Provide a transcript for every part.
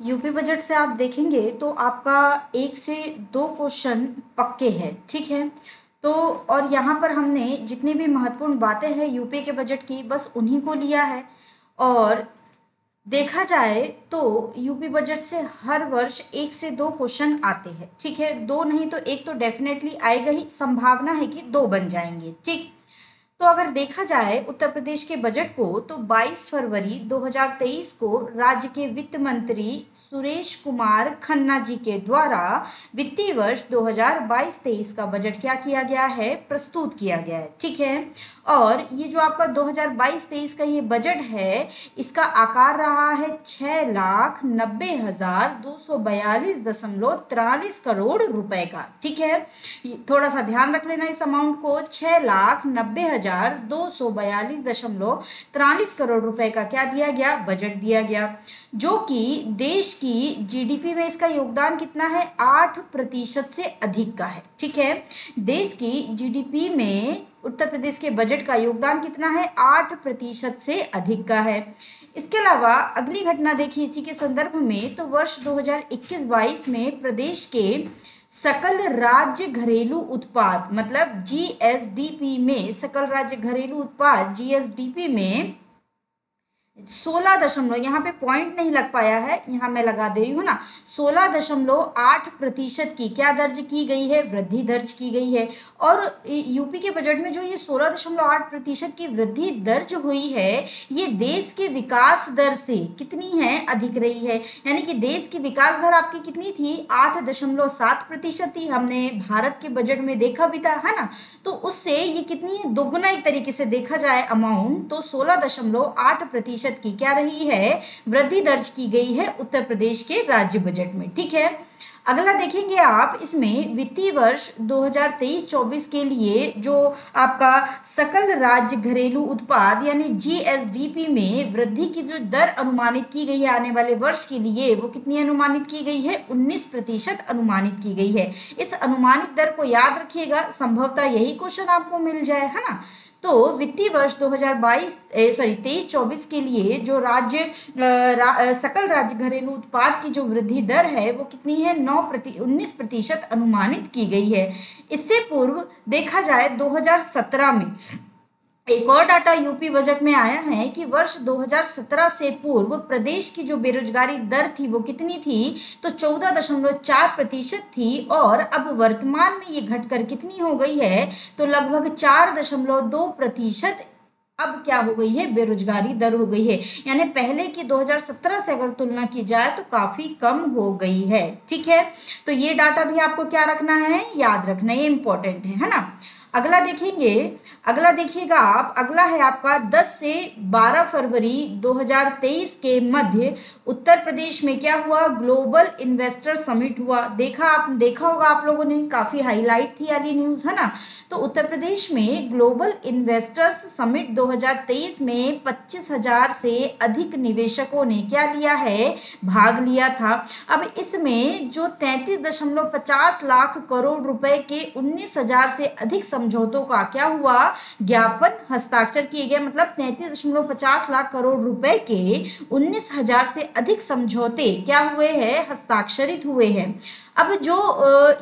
UP budget से आप देखेंगे तो आपका 1 से 2 क्वेश्चन पक्के हैं, ठीक है। तो और यहाँ पर हमने जितनी भी महत्वपूर्ण बातें हैं यूपी के बजट की बस उन्हीं को लिया है। और देखा जाए तो यूपी बजट से हर वर्ष 1 से 2 क्वेश्चन आते हैं, ठीक है। दो नहीं तो एक तो डेफिनेटली आएगा ही, संभावना है कि 2 बन जाएंगे, ठीक। तो अगर देखा जाए उत्तर प्रदेश के बजट को तो 22 फरवरी 2023 को राज्य के वित्त मंत्री सुरेश कुमार खन्ना जी के द्वारा वित्तीय वर्ष 2022-23 का बजट क्या किया गया है, प्रस्तुत किया गया है, ठीक है। और ये जो आपका 2022-23 का ये बजट है, इसका आकार रहा है 6,90,242.43 करोड़ रुपए का, ठीक है। थोड़ा सा ध्यान रख लेना इस अमाउंट को, 6,90,242.43 करोड़ रुपए का क्या दिया गया, बजट दिया गया, जो कि देश की जीडीपी में इसका योगदान कितना है, 8% से अधिक का है, ठीक है। देश की जीडीपी में उत्तर प्रदेश के बजट का योगदान कितना है, 8% से अधिक का है। इसके अलावा अगली घटना देखिए इसी के संदर्भ में, तो वर्ष 2021-22 में प्रदेश के सकल राज्य घरेलू उत्पाद मतलब जीएसडीपी में, सकल राज्य घरेलू उत्पाद जीएसडीपी में 16 यहाँ पे पॉइंट नहीं लग पाया है, यहाँ मैं लगा दे रही हूँ ना, 16.8% की क्या दर्ज की गई है, वृद्धि दर्ज की गई है। और यूपी के बजट में जो ये 16.8% की वृद्धि दर्ज हुई है, ये देश के विकास दर से कितनी है, अधिक रही है। यानी कि देश की विकास दर आपकी कितनी थी, 8.7% थी, हमने भारत के बजट में देखा भी था, है ना। तो उससे ये कितनी है, दोगुना एक तरीके से देखा जाए अमाउंट, तो 16.8% की क्या रही है, वृद्धि दर्ज की गई है उत्तर प्रदेश के राज्य बजट में, ठीक है। अगला देखेंगे आप, इसमें वित्तीय वर्ष 2023-24 के लिए जो आपका सकल राज्य घरेलू उत्पाद यानी जीएसडीपी में वृद्धि की जो दर अनुमानित की गई है आने वाले वर्ष के लिए, वो कितनी अनुमानित की गई है, 19% अनुमानित की गई है। इस अनुमानित दर को याद रखिएगा, संभवतः यही क्वेश्चन आपको मिल जाए, है ना। तो वित्तीय वर्ष 23-24 के लिए जो सकल राज्य घरेलू उत्पाद की जो वृद्धि दर है वो कितनी है, 19% अनुमानित की गई है। इससे पूर्व देखा जाए 2017 में एक और डाटा यूपी बजट में आया है कि वर्ष 2017 से पूर्व प्रदेश की जो बेरोजगारी दर थी वो कितनी थी, तो 14.4% थी, और अब वर्तमान में ये घटकर कितनी हो गई है, तो लगभग 4.2% अब क्या हो गई है, बेरोजगारी दर हो गई है। यानी पहले की 2017 से अगर तुलना की जाए तो काफी कम हो गई है, ठीक है। तो ये डाटा भी आपको क्या रखना है, याद रखना, ये इंपॉर्टेंट है ना। अगला देखेंगे, अगला देखिएगा आप, अगला है आपका 10 से 12 फरवरी 2023 के मध्य उत्तर प्रदेश में क्या हुआ, ग्लोबल इन्वेस्टर समिट हुआ। देखा होगा आप लोगों ने, काफी हाईलाइट थी वाली न्यूज, है ना। तो उत्तर प्रदेश में ग्लोबल इन्वेस्टर्स समिट 2023 में 25,000 से अधिक निवेशकों ने क्या लिया है, भाग लिया था। अब इसमें जो 33.50 लाख करोड़ रुपए के 19,000 से अधिक समझौतों का क्या हुआ, ज्ञापन हस्ताक्षर किए गए। मतलब 33.50 लाख करोड़ रुपए के 19,000 से अधिक समझौते क्या हुए हैं, हस्ताक्षरित हुए हैं। अब जो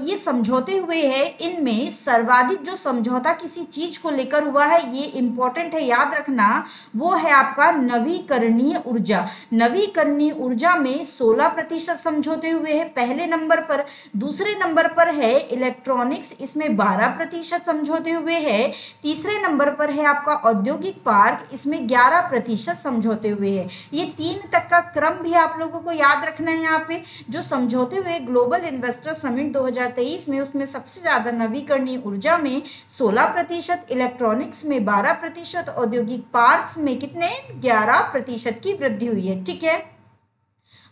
ये समझौते हुए हैं, इनमें सर्वाधिक जो समझौता किसी चीज को लेकर हुआ है, ये इंपॉर्टेंट है, याद रखना, वो है आपका नवीकरणीय ऊर्जा। नवीकरणीय ऊर्जा में 16% समझौते हुए हैं पहले नंबर पर। दूसरे नंबर पर है इलेक्ट्रॉनिक्स, इसमें 12% समझौते हुए हैं। तीसरे नंबर पर है आपका औद्योगिक पार्क, इसमें 11% समझौते हुए हैं। ये 3 तक का क्रम भी आप लोगों को याद रखना है। यहाँ पे जो समझौते हुए ग्लोबल इन्वेस्टर समिट 2023 में, उसमें सबसे ज्यादा नवीकरणीय ऊर्जा में 16%, इलेक्ट्रॉनिक्स में 12%, औद्योगिक पार्क्स में कितने, 11% की वृद्धि हुई है, ठीक है।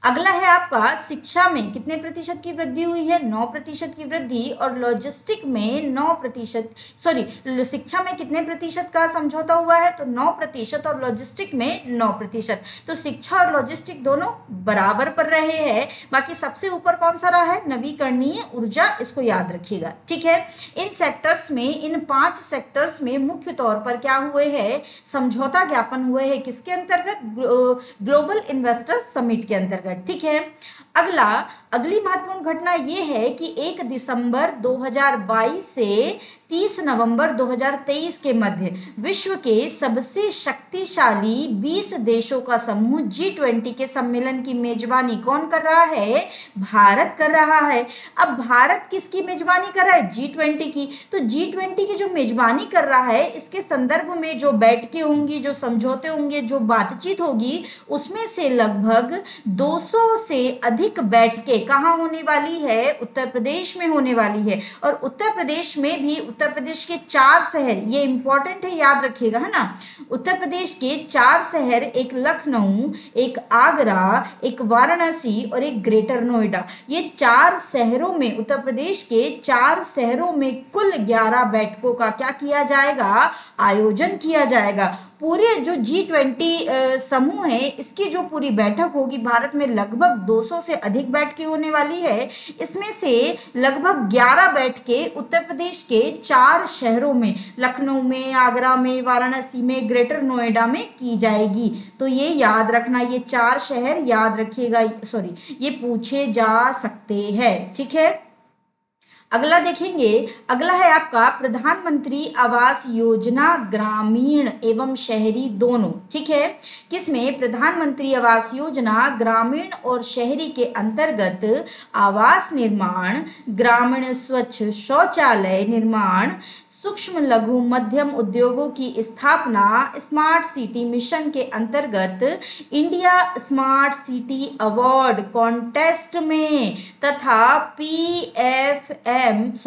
अगला है आपका शिक्षा में कितने प्रतिशत की वृद्धि हुई है, 9% की वृद्धि, और लॉजिस्टिक में 9%, सॉरी, शिक्षा में कितने प्रतिशत का समझौता हुआ है, तो 9%, और लॉजिस्टिक में 9%। तो शिक्षा और लॉजिस्टिक दोनों बराबर पर रहे हैं। बाकी सबसे ऊपर कौन सा रहा है, नवीकरणीय ऊर्जा, इसको याद रखिएगा, ठीक है। इन सेक्टर्स में, इन 5 सेक्टर्स में मुख्य तौर पर क्या हुए हैं, समझौता ज्ञापन हुए हैं, किसके अंतर्गत, ग्लोबल इन्वेस्टर्स समिट के अंतर्गत, ठीक है। अगली महत्वपूर्ण घटना ये है कि 1 दिसंबर 2022 से 30 नवंबर 2023 के मध्य विश्व के सबसे शक्तिशाली 20 देशों का समूह G20 के सम्मेलन की मेजबानी कौन कर रहा है? भारत कर रहा है। अब भारत किसकी मेजबानी कर रहा है? G20 की। तो G20 की जो मेजबानी कर रहा है, इसके संदर्भ में जो बैठकें होंगी, जो समझौते होंगे, जो बातचीत होगी, उसमें से लगभग 200 से अधिक बैठकें कहाँ होने वाली है? उत्तर प्रदेश में होने वाली है। और उत्तर प्रदेश में भी उत्तर प्रदेश के 4 शहर, ये इंपॉर्टेंट है, याद रखिएगा, है ना। उत्तर प्रदेश के 4 शहर, एक लखनऊ, एक आगरा, एक वाराणसी और एक ग्रेटर नोएडा, ये 4 शहरों में, उत्तर प्रदेश के 4 शहरों में कुल 11 बैठकों का क्या किया जाएगा? आयोजन किया जाएगा। पूरे जो G20 समूह है, इसकी जो पूरी बैठक होगी, भारत में लगभग 200 से अधिक बैठकें होने वाली है। इसमें से लगभग 11 बैठकें उत्तर प्रदेश के 4 शहरों में, लखनऊ में, आगरा में, वाराणसी में, ग्रेटर नोएडा में की जाएगी। तो ये याद रखना, ये 4 शहर याद रखिएगा, सॉरी, ये पूछे जा सकते हैं, ठीक है। अगला देखेंगे, अगला है आपका प्रधानमंत्री आवास योजना ग्रामीण एवं शहरी दोनों, ठीक है। किसमें? प्रधानमंत्री आवास योजना ग्रामीण और शहरी के अंतर्गत आवास निर्माण, ग्रामीण स्वच्छ शौचालय निर्माण, सूक्ष्म लघु मध्यम उद्योगों की स्थापना, स्मार्ट सिटी मिशन के अंतर्गत India smart city award contest में तथा PFMS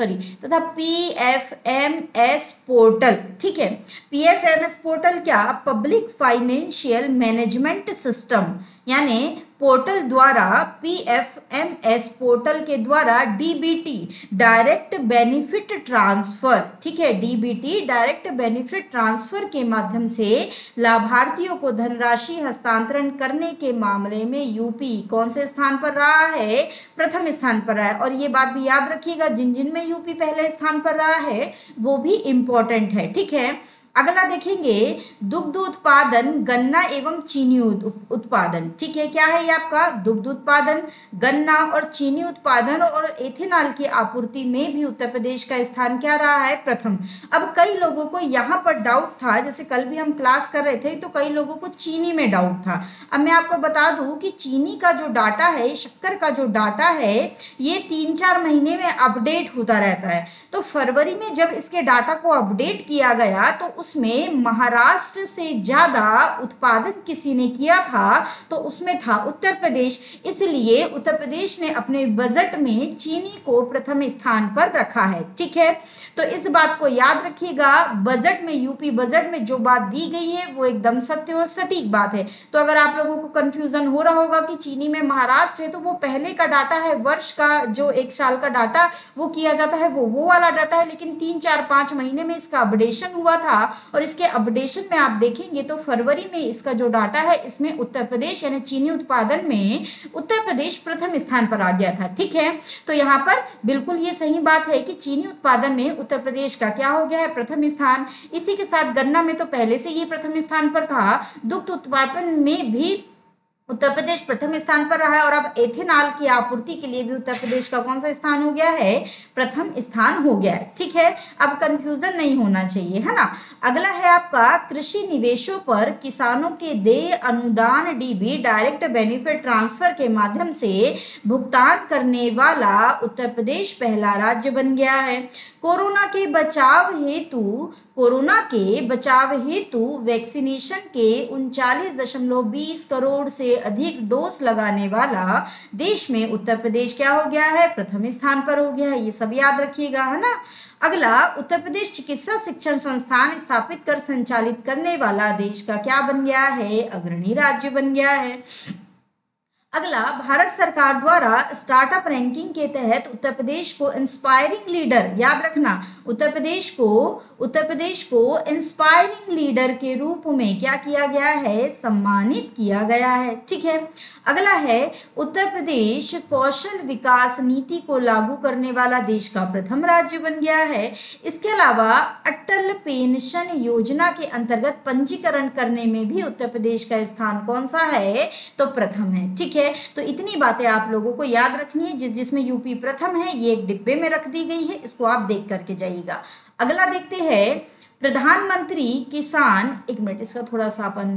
पोर्टल, ठीक है। PFMS पोर्टल क्या? पब्लिक फाइनेंशियल मैनेजमेंट सिस्टम, यानी पोर्टल द्वारा, PFMS पोर्टल के द्वारा DBT डायरेक्ट बेनिफिट ट्रांसफर, ठीक है, DBT डायरेक्ट बेनिफिट ट्रांसफर के माध्यम से लाभार्थियों को धनराशि हस्तांतरण करने के मामले में यूपी कौन से स्थान पर रहा है? प्रथम स्थान पर रहा है। और ये बात भी याद रखिएगा, जिन जिन में यूपी पहले स्थान पर रहा है वो भी इंपॉर्टेंट है, ठीक है। अगला देखेंगे, दुग्ध उत्पादन, गन्ना एवं चीनी उत्पादन, ठीक है। क्या है ये आपका? दुग्ध उत्पादन, गन्ना और चीनी उत्पादन और एथेनॉल की आपूर्ति में भी उत्तर प्रदेश का स्थान क्या रहा है? प्रथम। अब कई लोगों को यहाँ पर डाउट था, जैसे कल भी हम क्लास कर रहे थे तो कई लोगों को चीनी में डाउट था। अब मैं आपको बता दूं कि चीनी का जो डाटा है, शक्कर का जो डाटा है, ये 3-4 महीने में अपडेट होता रहता है। तो फरवरी में जब इसके डाटा को अपडेट किया गया तो उसमें महाराष्ट्र से ज्यादा उत्पादन किसी ने किया था, तो उसमें था उत्तर प्रदेश। इसलिए उत्तर प्रदेश ने अपने बजट में चीनी को प्रथम स्थान पर रखा है, ठीक है। तो इस बात को याद रखिएगा, बजट में, यूपी बजट में जो बात दी गई है वो एकदम सत्य और सटीक बात है। तो अगर आप लोगों को कंफ्यूजन हो रहा होगा कि चीनी में महाराष्ट्र है, तो वो पहले का डाटा है, वर्ष का जो 1 साल का डाटा वो किया जाता है, वो वाला डाटा है। लेकिन 3-4-5 महीने में इसका अपडेशन हुआ था, और इसके अपडेशन में आप देखेंगे तो फरवरी में इसका जो डाटा है, इसमें उत्तर प्रदेश यानी चीनी उत्पादन में उत्तर प्रदेश प्रथम स्थान पर आ गया था, ठीक है। तो यहाँ पर बिल्कुल ये सही बात है कि चीनी उत्पादन में उत्तर प्रदेश का क्या हो गया है? प्रथम स्थान। इसी के साथ गन्ना में तो पहले से ये प्रथम स्थान पर था, दुग्ध उत्पादन में भी उत्तर प्रदेश प्रथम स्थान पर रहा है, और अब एथेनॉल की आपूर्ति के लिए भी उत्तर प्रदेश का कौन सा स्थान हो गया है? प्रथम स्थान हो गया है, ठीक है। अब कंफ्यूजन नहीं होना चाहिए, है ना। अगला है आपका कृषि निवेशों पर किसानों के देय अनुदान DB डायरेक्ट बेनिफिट ट्रांसफर के माध्यम से भुगतान करने वाला उत्तर प्रदेश पहला राज्य बन गया है। कोरोना के बचाव हेतु वैक्सीनेशन के 39.20 करोड़ से अधिक डोज लगाने वाला देश में उत्तर प्रदेश क्या हो गया है? प्रथम स्थान पर हो गया है। ये सब याद रखिएगा, है ना। अगला, उत्तर प्रदेश चिकित्सा शिक्षण संस्थान स्थापित कर संचालित करने वाला देश का क्या बन गया है? अग्रणी राज्य बन गया है। अगला, भारत सरकार द्वारा स्टार्टअप रैंकिंग के तहत उत्तर प्रदेश को इंस्पायरिंग लीडर, याद रखना, उत्तर प्रदेश को इंस्पायरिंग लीडर के रूप में क्या किया गया है? सम्मानित किया गया है, ठीक है। अगला है, उत्तर प्रदेश कौशल विकास नीति को लागू करने वाला देश का प्रथम राज्य बन गया है। इसके अलावा अटल पेंशन योजना के अंतर्गत पंजीकरण करने में भी उत्तर प्रदेश का स्थान कौन सा है? तो प्रथम है, ठीक है। है, तो इतनी बातें आप लोगों को याद रखनी है। जिसमें यूपी प्रथम है, ये एक डिब्बे में रख दी गई है, इसको आप देख करके जाइएगा। अगला देखते हैं प्रधानमंत्री किसान, एक मिनट इसका थोड़ा सा अपन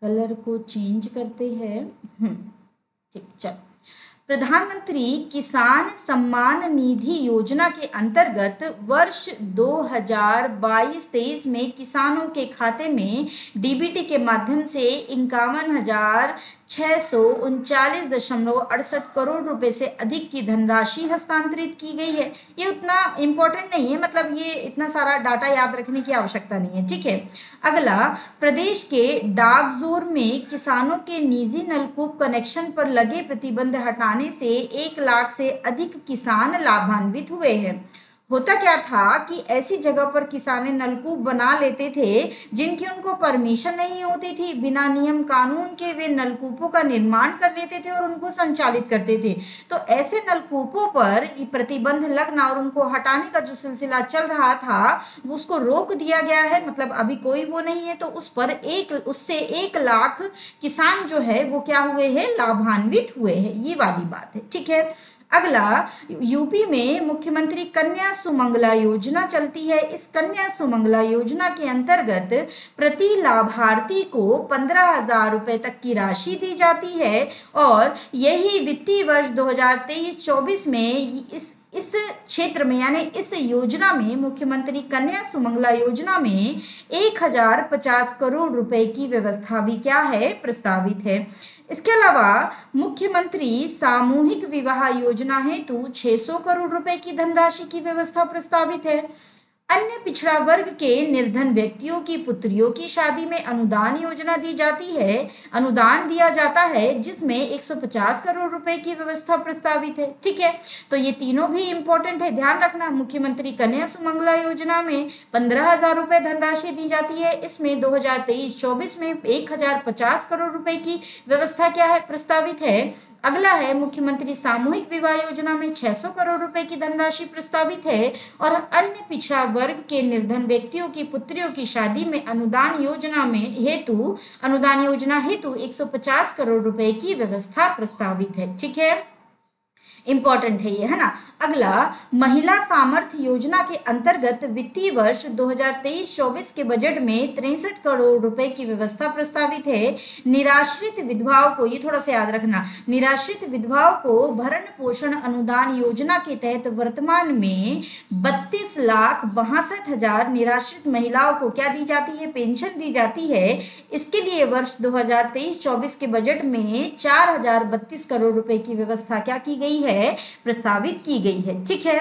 कलर को चेंज करते हैं। ठीक, चल। प्रधानमंत्री किसान सम्मान निधि योजना के अंतर्गत वर्ष 2022-23 में किसानों के खाते में डीबीटी के माध्यम से 51,639.68 करोड़ रुपए से अधिक की धनराशि हस्तांतरित की गई है। ये उतना इंपॉर्टेंट नहीं है, मतलब ये इतना सारा डाटा याद रखने की आवश्यकता नहीं है। ठीक है, अगला, प्रदेश के डाकघरों में किसानों के निजी नलकूप कनेक्शन पर लगे प्रतिबंध हटाने से 1 लाख से अधिक किसान लाभान्वित हुए हैं। होता क्या था कि ऐसी जगह पर किसान नलकूप बना लेते थे जिनकी उनको परमिशन नहीं होती थी, बिना नियम कानून के वे नलकूपों का निर्माण कर लेते थे और उनको संचालित करते थे। तो ऐसे नलकूपों पर प्रतिबंध लगना और उनको हटाने का जो सिलसिला चल रहा था उसको रोक दिया गया है, मतलब अभी कोई वो नहीं है। तो उस पर उससे 1 लाख किसान जो है वो क्या हुए हैं, लाभान्वित हुए हैं, ये वाली बात है। ठीक है, अगला, यूपी में मुख्यमंत्री कन्या सुमंगला योजना चलती है। इस कन्या सुमंगला योजना के अंतर्गत प्रति लाभार्थी को 15,000 रुपए तक की राशि दी जाती है और यही वित्तीय वर्ष 2023-24 में इस क्षेत्र में यानी इस योजना में मुख्यमंत्री कन्या सुमंगला योजना में 1,050 करोड़ रुपए की व्यवस्था भी क्या है, प्रस्तावित है। इसके अलावा मुख्यमंत्री सामूहिक विवाह योजना हेतु 600 करोड़ रुपए की धनराशि की व्यवस्था प्रस्तावित है। अन्य पिछड़ा वर्ग के निर्धन व्यक्तियों की पुत्रियों की शादी में अनुदान योजना दी जाती है, अनुदान दिया जाता है, जिसमें 150 करोड़ रुपए की व्यवस्था प्रस्तावित है। ठीक है, तो ये तीनों भी इंपॉर्टेंट है, ध्यान रखना। मुख्यमंत्री कन्या सुमंगला योजना में 15,000 रुपए धनराशि दी जाती है, इसमें 2023-24 में 1,050 करोड़ रुपए की व्यवस्था क्या है, प्रस्तावित है। अगला है मुख्यमंत्री सामूहिक विवाह योजना में 600 करोड़ रुपए की धनराशि प्रस्तावित है और अन्य पिछड़ा वर्ग के निर्धन व्यक्तियों की पुत्रियों की शादी में अनुदान योजना हेतु 150 करोड़ रुपए की व्यवस्था प्रस्तावित है। ठीक है, इंपॉर्टेंट है ये, है ना। अगला, महिला सामर्थ्य योजना के अंतर्गत वित्तीय वर्ष 2023-24 के बजट में 63 करोड़ रुपए की व्यवस्था प्रस्तावित है। निराश्रित विधवाओं को, ये थोड़ा सा याद रखना, निराश्रित विधवाओं को भरण पोषण अनुदान योजना के तहत वर्तमान में 32,62,000 निराश्रित महिलाओं को क्या दी जाती है, पेंशन दी जाती है। इसके लिए वर्ष 2023-24 के बजट में 4,032 करोड़ रुपए की व्यवस्था क्या की गई है, प्रस्तावित की गई है। ठीक है,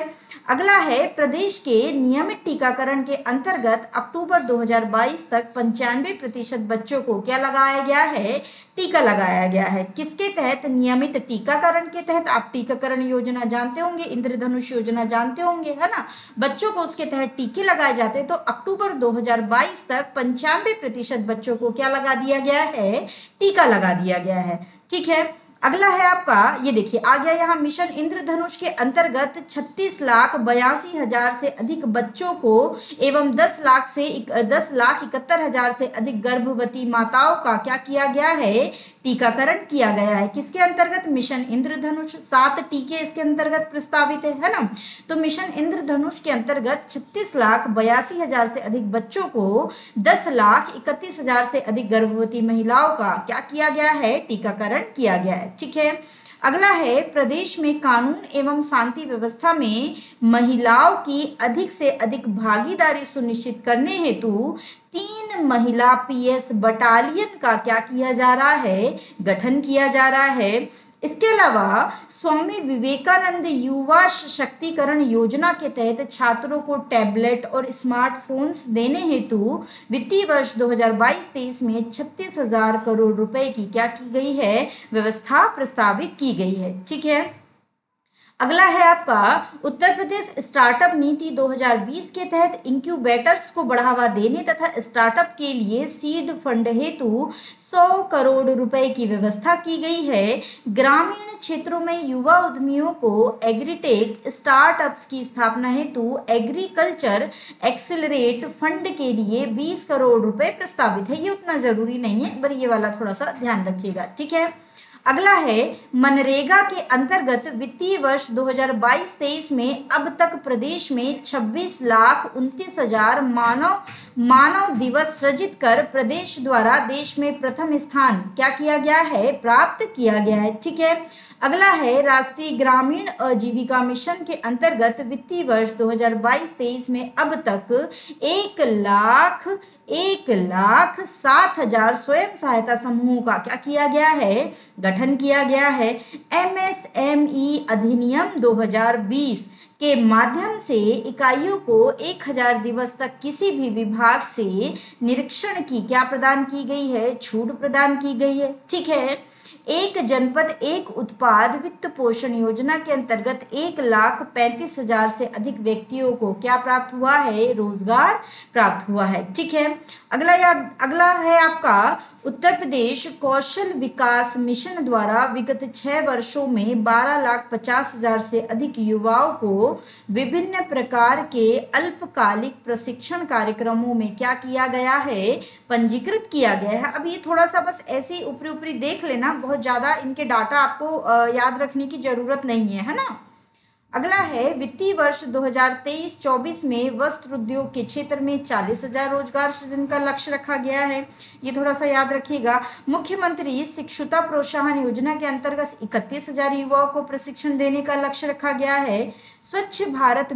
अगला है प्रदेश के नियमित टीकाकरण के अंतर्गत अक्टूबर 2022 तक 95% बच्चों को क्या लगाया गया है, टीका लगाया गया है। किसके तहत, नियमित टीकाकरण के तहत। आप टीकाकरण योजना जानते होंगे, इंद्रधनुष योजना जानते होंगे, है ना। बच्चों को उसके तहत टीके लगाए जाते हैं। तो अक्टूबर 2022 तक 95% बच्चों को क्या लगा दिया गया है, टीका लगा दिया गया है। ठीक है, अगला है आपका, ये देखिए आ गया यहाँ, मिशन इंद्रधनुष के अंतर्गत 36,82,000 से अधिक बच्चों को एवं 10,71,000 से अधिक गर्भवती माताओं का क्या किया गया है, टीकाकरण किया गया है। किसके अंतर्गत, मिशन इंद्रधनुष। 7 टीके इसके अंतर्गत प्रस्तावित है ना। तो मिशन इंद्रधनुष के अंतर्गत 36,82,000 से अधिक बच्चों को 10,31,000 से अधिक गर्भवती महिलाओं का क्या किया गया है, टीकाकरण किया गया है। ठीक है, अगला है प्रदेश में कानून एवं शांति व्यवस्था में महिलाओं की अधिक से अधिक भागीदारी सुनिश्चित करने हेतु 3 महिला पीएस बटालियन का क्या किया जा रहा है, गठन किया जा रहा है। इसके अलावा स्वामी विवेकानंद युवा सशक्तिकरण योजना के तहत छात्रों को टैबलेट और स्मार्टफोन्स देने हेतु वित्तीय वर्ष 2022-23 में 36,000 करोड़ रुपए की क्या की गई है, व्यवस्था प्रस्तावित की गई है। ठीक है, अगला है आपका उत्तर प्रदेश स्टार्टअप नीति 2020 के तहत इंक्यूबेटर्स को बढ़ावा देने तथा स्टार्टअप के लिए सीड फंड हेतु 100 करोड़ रुपए की व्यवस्था की गई है। ग्रामीण क्षेत्रों में युवा उद्यमियों को एग्रीटेक स्टार्टअप्स की स्थापना हेतु एग्रीकल्चर एक्सेलरेट फंड के लिए 20 करोड़ रुपए प्रस्तावित है। ये उतना जरूरी नहीं है, पर ये वाला थोड़ा सा ध्यान रखिएगा, ठीक है। अगला है मनरेगा के अंतर्गत वित्तीय वर्ष 2022-23 में अब तक प्रदेश में 26,29,000 मानव दिवस सृजित कर प्रदेश द्वारा देश में प्रथम स्थान क्या किया गया है, प्राप्त किया गया है, ठीक है। अगला है राष्ट्रीय ग्रामीण आजीविका मिशन के अंतर्गत वित्तीय वर्ष 2022-23 में अब तक 1,07,000 स्वयं सहायता समूहों का क्या किया गया है, गठन किया गया है। एमएसएमई अधिनियम 2020 के माध्यम से इकाइयों को 1,000 दिवस तक किसी भी विभाग से निरीक्षण की क्या प्रदान की गई है, छूट प्रदान की गई है, ठीक है। एक जनपद एक उत्पाद वित्त पोषण योजना के अंतर्गत 1,35,000 से अधिक व्यक्तियों को क्या प्राप्त हुआ है, रोजगार प्राप्त हुआ है, ठीक है। अगला है आपका उत्तर प्रदेश कौशल विकास मिशन द्वारा विगत 6 वर्षों में 12,50,000 से अधिक युवाओं को विभिन्न प्रकार के अल्पकालिक प्रशिक्षण कार्यक्रमों में क्या किया गया है, पंजीकृत किया गया है। अब ये थोड़ा सा बस ऐसे ही ऊपरी ऊपरी देख लेना, बहुत ज्यादा इनके डाटा आपको याद रखने की जरूरत नहीं है ना। अगला है वित्तीय वर्ष 2023-24 में वस्त्र उद्योग के क्षेत्र में 40,000 रोजगार सृजन का लक्ष्य रखा गया है। ये थोड़ा सा याद रखिएगा। मुख्यमंत्री शिक्षुता प्रोत्साहन योजना के अंतर्गत 31,000 युवाओं को प्रशिक्षण देने का लक्ष्य रखा गया है। स्वच्छ भारत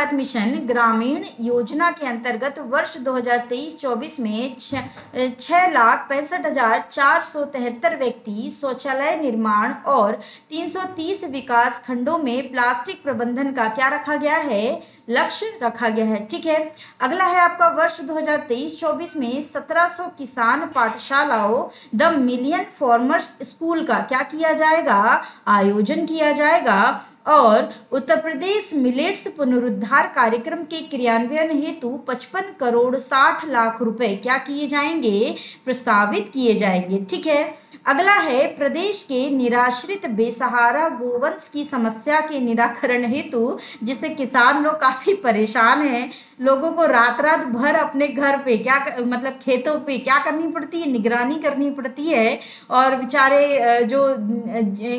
मिशन ग्रामीण योजना के अंतर्गत वर्ष 2023-24 में 6,65,473 व्यक्ति शौचालय निर्माण और 330 विकास खंडों में प्लास्टिक प्रबंधन का क्या रखा गया है, लक्ष्य रखा गया है, ठीक है। अगला है आपका वर्ष 2023-24 में 1700 किसान पाठशालाओं द मिलियन फार्मर्स स्कूल का क्या किया जाएगा, आयोजन किया जाएगा। और उत्तर प्रदेश मिलेट्स पुनरुद्धार कार्यक्रम के क्रियान्वयन हेतु 55 करोड़ 60 लाख रुपए क्या किए जाएंगे, प्रस्तावित किए जाएंगे, ठीक है। अगला है प्रदेश के निराश्रित बेसहारा गोवंश की समस्या के निराकरण हेतु, जिससे किसान लोग काफी परेशान हैं। लोगों को रात रात भर अपने घर पे क्या मतलब खेतों पे क्या करनी पड़ती है, निगरानी करनी पड़ती है, और बेचारे जो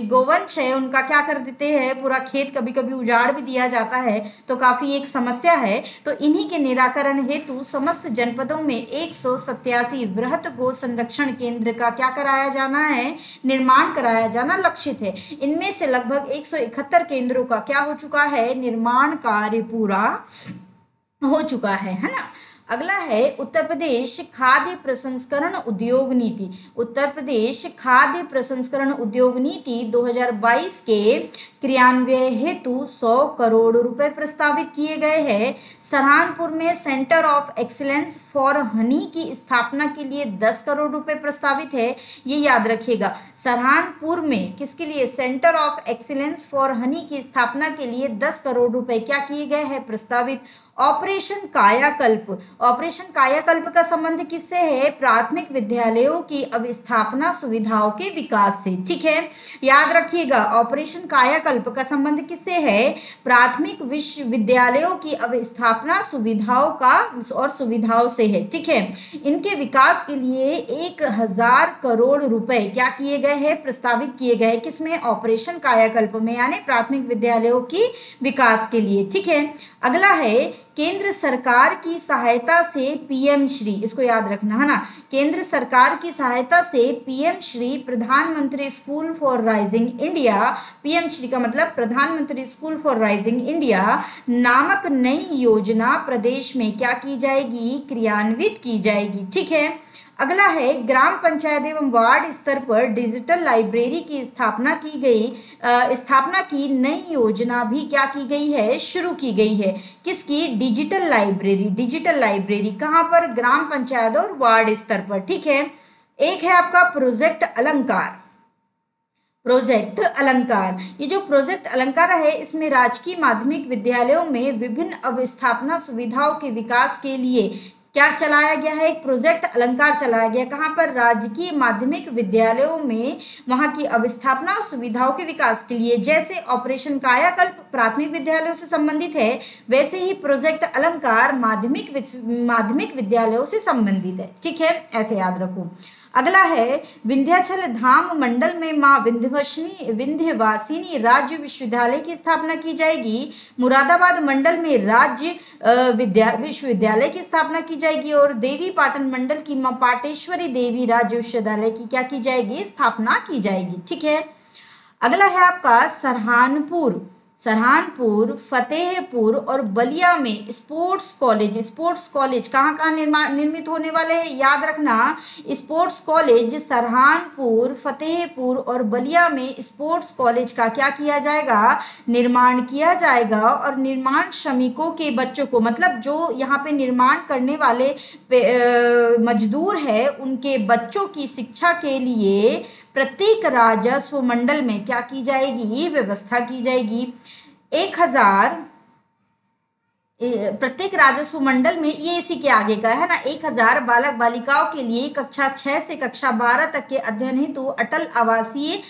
गोवंश है उनका क्या कर देते हैं, पूरा खेत कभी कभी उजाड़ भी दिया जाता है, तो काफी एक समस्या है। तो इन्हीं के निराकरण हेतु समस्त जनपदों में 187 वृहत गो संरक्षण केंद्र का क्या कराया जाना है, निर्माण कराया जाना लक्षित है। इनमें से लगभग 171 केंद्रों का क्या हो चुका है, निर्माण कार्य पूरा हो चुका है ना। अगला है उत्तर प्रदेश खाद्य प्रसंस्करण उद्योग नीति। उत्तर प्रदेश खाद्य प्रसंस्करण उद्योग नीति 2022 के क्रियान्वयन हेतु 100 करोड़ रुपए प्रस्तावित किए गए हैं। सहारनपुर में centre of excellence for Honey की स्थापना के लिए 10 करोड़ रुपए प्रस्तावित है। ये याद रखिएगा, सहारनपुर में किसके लिए, centre of excellence for Honey की स्थापना के लिए 10 करोड़ रुपए क्या किए गए हैं, प्रस्तावित। ऑपरेशन कायाकल्प, ऑपरेशन कायाकल्प का संबंध किससे है, प्राथमिक विद्यालयों की अवस्थापना सुविधाओं के विकास से, ठीक है। याद रखिएगा, ऑपरेशन कायाकल्प का संबंध किससे है, प्राथमिक विश्वविद्यालयों की अवस्थापना सुविधाओं का और सुविधाओं से है, ठीक है। इनके विकास के लिए 1,000 करोड़ रुपए क्या किए गए हैं, प्रस्तावित किए गए, किसमें, ऑपरेशन कायाकल्प में, यानी प्राथमिक विद्यालयों की विकास के लिए, ठीक है। अगला है केंद्र सरकार की सहायता से पीएम श्री, इसको याद रखना है ना, केंद्र सरकार की सहायता से पीएम श्री प्रधानमंत्री school for rising India, PM Shri का मतलब प्रधानमंत्री स्कूल फॉर राइजिंग इंडिया नामक नई योजना प्रदेश में क्या की जाएगी, क्रियान्वित की जाएगी, ठीक है। अगला है ग्राम पंचायत एवं वार्ड स्तर पर डिजिटल लाइब्रेरी की स्थापना की नई योजना भी क्या की गई है, शुरू की गई है। किसकी, डिजिटल लाइब्रेरी कहाँ पर, ग्राम पंचायत और वार्ड स्तर पर, ठीक है। एक है आपका प्रोजेक्ट अलंकार। प्रोजेक्ट अलंकार। ये जो प्रोजेक्ट अलंकार है, इसमें राजकीय माध्यमिक विद्यालयों में विभिन्न अवस्थापना सुविधाओं के विकास के लिए क्या चलाया गया है, एक प्रोजेक्ट अलंकार चलाया गया। कहाँ पर? राजकीय माध्यमिक विद्यालयों में वहां की अवस्थापना और सुविधाओं के विकास के लिए। जैसे ऑपरेशन कायाकल्प प्राथमिक विद्यालयों से संबंधित है, वैसे ही प्रोजेक्ट अलंकार माध्यमिक विद्यालयों से संबंधित है। ठीक है, ऐसे याद रखो। अगला है विंध्याचल धाम मंडल में मां विंध्यवासिनी राज्य विश्वविद्यालय की स्थापना की जाएगी। मुरादाबाद मंडल में राज्य विश्वविद्यालय की स्थापना की जाएगी और देवी पाटन मंडल की मां पाटेश्वरी देवी राज्य विश्वविद्यालय की क्या की जाएगी? स्थापना की जाएगी। ठीक है। अगला है आपका सरहानपुर, फतेहपुर और बलिया में स्पोर्ट्स कॉलेज कहाँ कहाँ निर्मित होने वाले हैं? याद रखना, स्पोर्ट्स कॉलेज सरहानपुर, फतेहपुर और बलिया में स्पोर्ट्स कॉलेज का क्या किया जाएगा? निर्माण किया जाएगा। और निर्माण श्रमिकों के बच्चों को, मतलब जो यहाँ पे निर्माण करने वाले मजदूर है, उनके बच्चों की शिक्षा के लिए प्रत्येक राजस्व मंडल में क्या की जाएगी? व्यवस्था की जाएगी। 1000 प्रत्येक राजस्व मंडल में, ये इसी के आगे का है ना, 1000 बालक बालिकाओं के लिए कक्षा 6 से कक्षा 12 तक के अध्ययन हेतु अटल आवासीय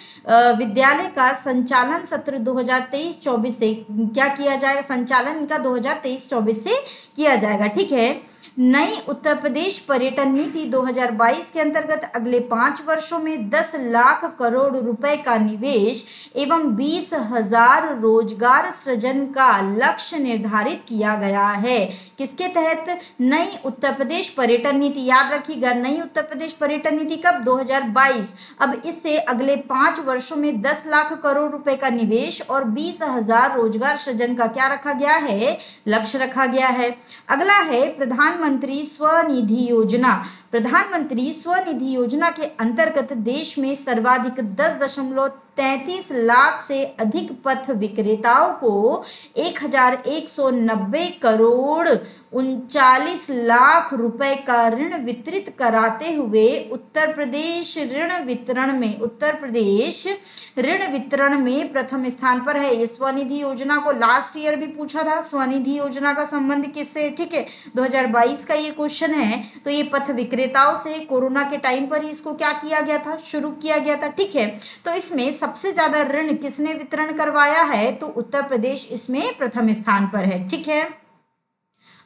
विद्यालय का संचालन सत्र 2023-24 से क्या किया जाएगा? संचालन इनका 2023-24 से किया जाएगा। ठीक है। नई उत्तर प्रदेश पर्यटन नीति 2022 के अंतर्गत अगले 5 वर्षों में 10 लाख करोड़ रुपए का निवेश एवं 20,000 रोजगार सृजन का लक्ष्य निर्धारित किया गया है। किसके तहत? नई उत्तर प्रदेश पर्यटन नीति। याद रखिएगा, नई उत्तर प्रदेश पर्यटन नीति कब? 2022। अब इससे अगले 5 वर्षों में 10 लाख करोड़ रुपए का निवेश और 20,000 रोजगार सृजन का क्या रखा गया है? लक्ष्य रखा गया है। अगला है प्रधानमंत्री स्वनिधि योजना। प्रधानमंत्री स्वनिधि योजना के अंतर्गत देश में सर्वाधिक 10.33 लाख से अधिक पथ विक्रेताओं को 1190 करोड़ 39 लाख रुपए का ऋण वितरित कराते हुए उत्तर प्रदेश ऋण वितरण में प्रथम स्थान पर है। ये स्वनिधि योजना को लास्ट ईयर भी पूछा था, स्वनिधि योजना का संबंध किससे? ठीक है, 2022 का ये क्वेश्चन है। तो ये पथ विक्रेताओं से कोरोना के टाइम पर ही इसको क्या किया गया था? शुरू किया गया था। ठीक है, तो इसमें सबसे ज्यादा ऋण किसने वितरण करवाया है? तो उत्तर प्रदेश इसमें प्रथम स्थान पर है। ठीक है।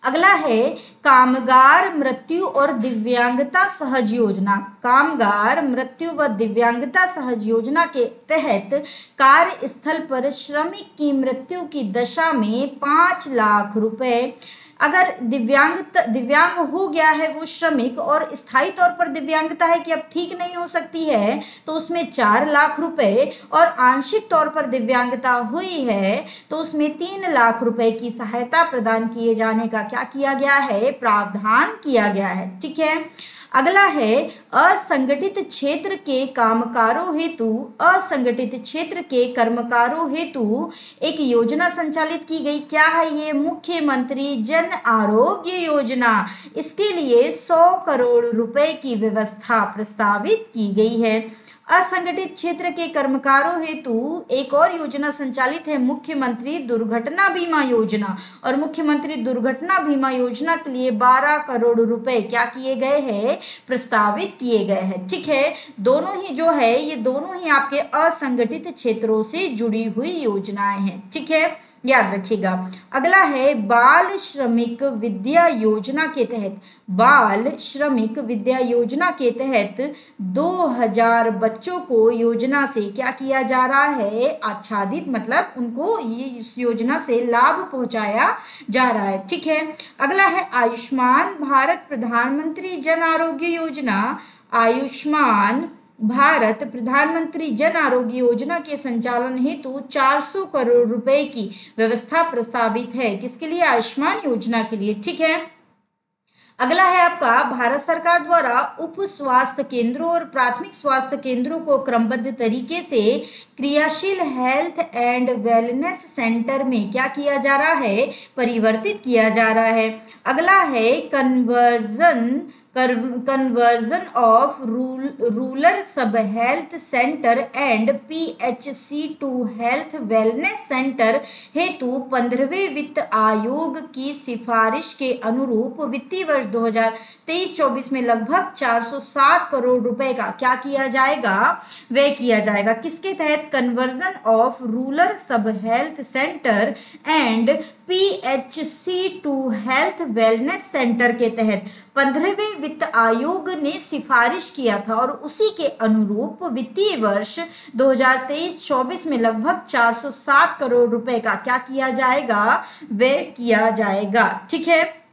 अगला है कामगार मृत्यु और दिव्यांगता सहज योजना। कामगार मृत्यु व दिव्यांगता सहज योजना के तहत कार्यस्थल पर श्रमिक की मृत्यु की दशा में 5 लाख रुपए, अगर दिव्यांग हो गया है वो श्रमिक और स्थायी तौर पर दिव्यांगता है कि अब ठीक नहीं हो सकती है, तो उसमें 4 लाख रुपए, और आंशिक तौर पर दिव्यांगता हुई है तो उसमें 3 लाख रुपए की सहायता प्रदान किए जाने का क्या किया गया है? प्रावधान किया गया है। ठीक है। अगला है असंगठित क्षेत्र के कर्मकारों हेतु एक योजना संचालित की गई। क्या है ये? मुख्यमंत्री जन आरोग्य योजना। इसके लिए 100 करोड़ रुपए की व्यवस्था प्रस्तावित की गई है। असंगठित क्षेत्र के कर्मकारों हेतु एक और योजना संचालित है, मुख्यमंत्री दुर्घटना बीमा योजना। और मुख्यमंत्री दुर्घटना बीमा योजना के लिए 12 करोड़ रुपए क्या किए गए हैं? प्रस्तावित किए गए हैं। ठीक है, दोनों ही जो है ये दोनों ही आपके असंगठित क्षेत्रों से जुड़ी हुई योजनाएं हैं। ठीक है, याद रखिएगा। अगला है बाल श्रमिक विद्या योजना के तहत 2000 बच्चों को योजना से क्या किया जा रहा है? आच्छादित, मतलब उनको ये इस योजना से लाभ पहुंचाया जा रहा है। ठीक है। अगला है आयुष्मान भारत प्रधानमंत्री जन आरोग्य योजना। आयुष्मान भारत प्रधानमंत्री जन आरोग्य योजना के संचालन हेतु 400 करोड़ रुपए की व्यवस्था प्रस्तावित है। किसके लिए? आयुष्मान योजना के लिए। ठीक है। अगला है आपका भारत सरकार द्वारा उप स्वास्थ्य केंद्रों और प्राथमिक स्वास्थ्य केंद्रों को क्रमबद्ध तरीके से क्रियाशील हेल्थ एंड वेलनेस सेंटर में क्या किया जा रहा है? परिवर्तित किया जा रहा है। अगला है conversion of rural sub health centre and PHC to health wellness centre हेतु 15वें वित्त आयोग की सिफारिश के अनुरूप वित्तीय वर्ष 2023-24 में लगभग 407 करोड़ रुपए का क्या किया जाएगा, व्यय किया जाएगा। किसके तहत? Conversion of rural sub health centre and PHC to health wellness centre के तहत 15वें वित्त आयोग ने सिफारिश किया था और उसी के अनुरूप वित्तीय वर्ष 2023-24 में लगभग 407 करोड़ रुपए का क्या किया जाएगा, व्यय किया जाएगा। ठीक है।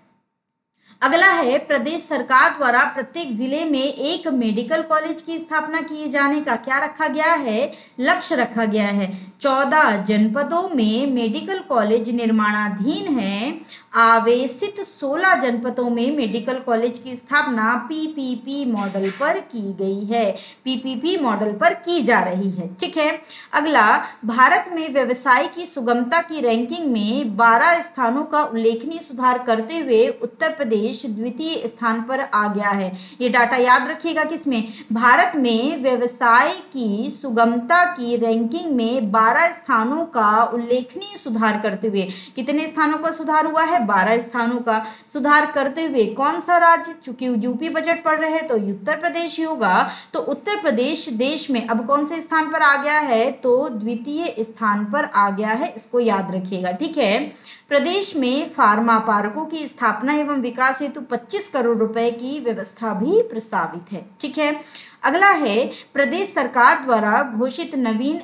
अगला है प्रदेश सरकार द्वारा प्रत्येक जिले में एक मेडिकल कॉलेज की स्थापना किए जाने का क्या रखा गया है, लक्ष्य रखा गया है। 14 जनपदों में मेडिकल कॉलेज निर्माणाधीन है। आवेशित 16 जनपदों में मेडिकल कॉलेज की स्थापना पीपीपी मॉडल पर की गई है, पीपीपी मॉडल पर की जा रही है। ठीक है। अगला, भारत में व्यवसाय की सुगमता की रैंकिंग में 12 स्थानों का उल्लेखनीय सुधार करते हुए उत्तर प्रदेश द्वितीय स्थान पर आ गया है। ये डाटा याद रखिएगा किसमें, भारत में व्यवसाय की सुगमता की रैंकिंग में 12 स्थानों का उल्लेखनीय सुधार करते हुए, कितने स्थानों का सुधार हुआ है, 12 स्थानों का सुधार करते हुए कौन सा राज्य, चूंकि यूपी बजट पढ़ रहे हैं तो उत्तर प्रदेश ही होगा, तो उत्तर प्रदेश देश में अब कौन से स्थान पर आ गया है, तो द्वितीय स्थान पर आ गया है। इसको याद रखिएगा। ठीक है। प्रदेश में फार्मा पार्कों की स्थापना एवं विकास हेतु 25 करोड़ रुपए की व्यवस्था भी प्रस्तावित है। ठीक है। अगला है प्रदेश सरकार द्वारा घोषित नवीन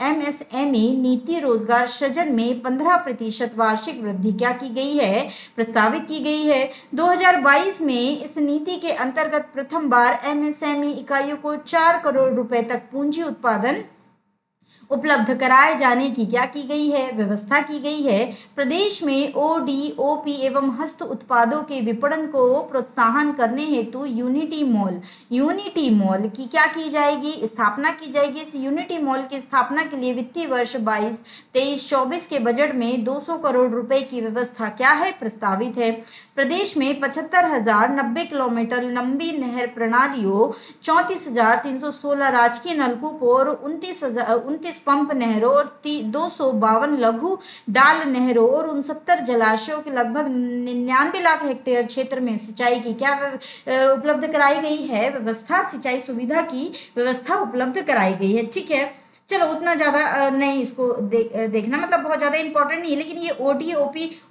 एमएसएमई नीति रोजगार सृजन में 15% वार्षिक वृद्धि क्या की गई है, प्रस्तावित की गई है। 2022 में इस नीति के अंतर्गत प्रथम बार एमएसएमई इकाइयों को 4 करोड़ रुपए तक पूंजी उत्पादन उपलब्ध कराए जाने की क्या की गई है, व्यवस्था की गई है। प्रदेश में ओडीओपी एवं हस्त उत्पादों के विपणन को प्रोत्साहन करने हेतु यूनिटी मॉल की क्या की जाएगी, स्थापना की जाएगी। इस यूनिटी मॉल की स्थापना के लिए वित्तीय वर्ष 22-23-24 के बजट में 200 करोड़ रुपए की व्यवस्था क्या है, प्रस्तावित है। प्रदेश में 75,090 किलोमीटर लंबी नहर प्रणालियों, 34,316 राजकीय नलकूपों और 29 पंप नहरों और 252 लघु डाल नहरों और 69 जलाशयों के लगभग 99 लाख हेक्टेयर क्षेत्र में सिंचाई की क्या उपलब्ध कराई गई है, व्यवस्था, सिंचाई सुविधा की व्यवस्था उपलब्ध कराई गई है। ठीक है। चलो उतना ज़्यादा नहीं इसको देखना, मतलब बहुत ज़्यादा इंपॉर्टेंट नहीं है, लेकिन ये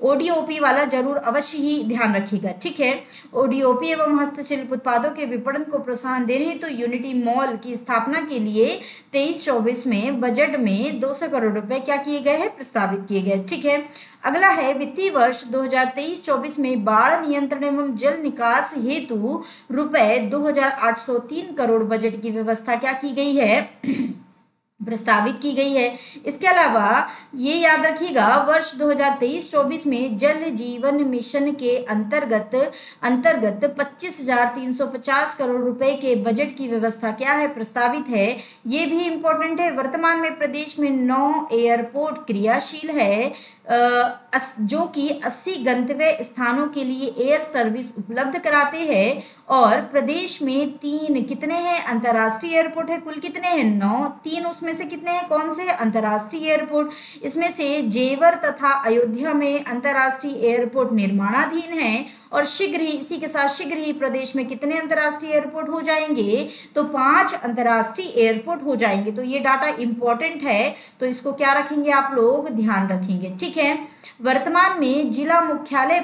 ओडीओपी वाला जरूर अवश्य ही ध्यान रखिएगा। ठीक है। ओडीओपी एवं हस्तशिल्प उत्पादों के विपणन को प्रोत्साहन देने हेतु तो यूनिटी मॉल की स्थापना के लिए 23-24 में बजट में 200 करोड़ रुपए क्या किए गए हैं, प्रस्तावित किए गए। ठीक है। अगला है वित्तीय वर्ष 2023-24 में बाढ़ नियंत्रण एवं जल निकास हेतु रुपए 2,803 करोड़ बजट की व्यवस्था क्या की गई है, प्रस्तावित की गई है। इसके अलावा ये याद रखिएगा, वर्ष 2023-24 में जल जीवन मिशन के अंतर्गत 25,350 करोड़ रुपए के बजट की व्यवस्था क्या है, प्रस्तावित है। ये भी इंपॉर्टेंट है। वर्तमान में प्रदेश में 9 एयरपोर्ट क्रियाशील है, जो कि 80 गंतव्य स्थानों के लिए एयर सर्विस उपलब्ध कराते हैं और प्रदेश में 3 कितने हैं, अंतर्राष्ट्रीय एयरपोर्ट है। कुल कितने हैं, 9। 3 उसमें से कितने हैं, कौन से, अंतर्राष्ट्रीय एयरपोर्ट। इसमें से जेवर तथा अयोध्या में अंतर्राष्ट्रीय एयरपोर्ट निर्माणाधीन है और शीघ्र ही, इसी के साथ शीघ्र ही प्रदेश में कितने अंतर्राष्ट्रीय एयरपोर्ट हो जाएंगे, तो 5 अंतर्राष्ट्रीय एयरपोर्ट हो जाएंगे। तो ये डाटा इंपॉर्टेंट है, तो इसको क्या रखेंगे आप लोग, ध्यान रखेंगे। ठीक है। वर्तमान में जिला मुख्यालय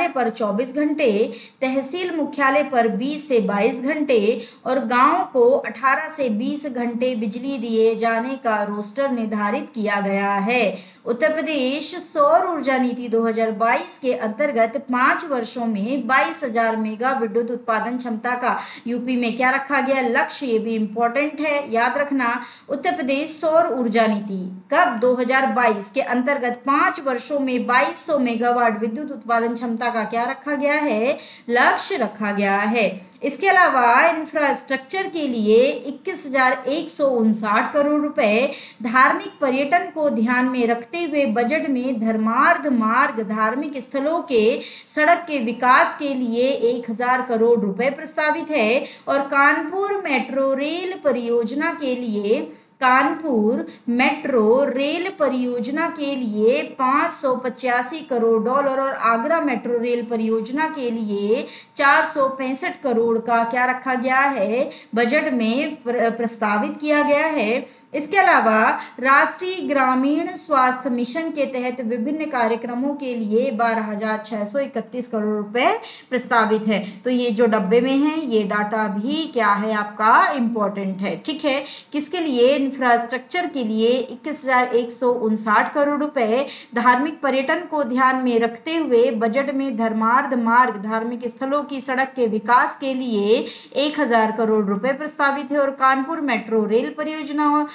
पर 24 घंटे, तहसील मुख्यालय पर 20 से 22 घंटे और गांव को 18 से 20 घंटे बिजली दिए जाने का रोस्टर निर्धारित किया गया है। उत्तर प्रदेश सौर ऊर्जा नीति 2022 के अंतर्गत 5 वर्षों में 22,000 मेगा विद्युत उत्पादन क्षमता का यूपी में क्या रखा गया, लक्ष्य। ये भी इंपॉर्टेंट है, याद रखना। उत्तर प्रदेश सौर ऊर्जा नीति कब, 2022 के अंतर्गत 5 वर्षों में 2200 मेगा गीगावाट विद्युत उत्पादन क्षमता का क्या रखा गया है, लक्ष्य रखा गया है। इसके अलावा इंफ्रास्ट्रक्चर के लिए 21,159 करोड़ रुपए, धार्मिक पर्यटन को ध्यान में रखते हुए बजट में धर्मार्थ मार्ग धार्मिक स्थलों के सड़क के विकास के लिए 1,000 करोड़ रुपए प्रस्तावित है, और कानपुर मेट्रो रेल परियोजना के लिए $585 करोड़ और आगरा मेट्रो रेल परियोजना के लिए 465 करोड़ का क्या रखा गया है, बजट में प्रस्तावित किया गया है। इसके अलावा राष्ट्रीय ग्रामीण स्वास्थ्य मिशन के तहत विभिन्न कार्यक्रमों के लिए 12,631 करोड़ रुपए प्रस्तावित है। तो ये जो डब्बे में है ये डाटा भी क्या है, आपका इंपॉर्टेंट है। ठीक है, किसके लिए, इंफ्रास्ट्रक्चर के लिए 21,159 करोड़ रुपए, धार्मिक पर्यटन को ध्यान में रखते हुए बजट में धर्मार्थ मार्ग धार्मिक स्थलों की सड़क के विकास के लिए 1,000 करोड़ रुपए प्रस्तावित है, और कानपुर मेट्रो रेल परियोजना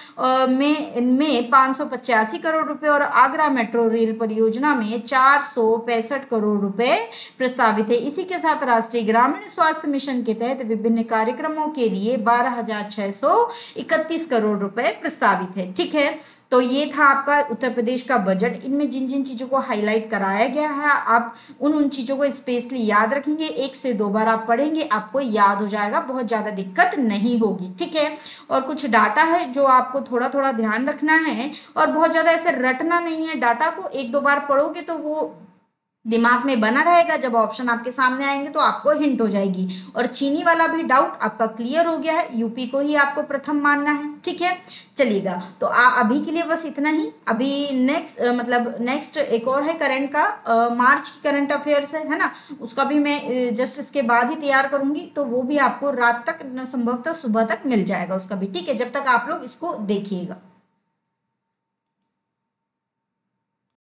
में 585 करोड़ रुपए और आगरा मेट्रो रेल परियोजना में 465 करोड़ रुपए प्रस्तावित है। इसी के साथ राष्ट्रीय ग्रामीण स्वास्थ्य मिशन के तहत विभिन्न कार्यक्रमों के लिए 12,631 करोड़ रुपए प्रस्तावित है। ठीक है, तो ये था आपका उत्तर प्रदेश का बजट। इनमें जिन जिन चीजों को हाईलाइट कराया गया है आप उन चीजों को स्पेशली याद रखेंगे, 1 से 2 बार आप पढ़ेंगे आपको याद हो जाएगा, बहुत ज्यादा दिक्कत नहीं होगी। ठीक है, और कुछ डाटा है जो आपको थोड़ा थोड़ा ध्यान रखना है, और बहुत ज्यादा ऐसे रटना नहीं है, डाटा को 1-2 बार पढ़ोगे तो वो दिमाग में बना रहेगा, जब ऑप्शन आपके सामने आएंगे तो आपको हिंट हो जाएगी। और चीनी वाला भी डाउट आपका क्लियर हो गया है, यूपी को ही आपको प्रथम मानना है। ठीक है, चलिएगा, तो अभी के लिए बस इतना ही। अभी नेक्स्ट एक और है करंट का, मार्च की करंट अफेयर्स है ना, उसका भी मैं जस्ट इसके बाद ही तैयार करूंगी, तो वो भी आपको रात तक संभवतः सुबह तक मिल जाएगा उसका भी। ठीक है, जब तक आप लोग इसको देखिएगा।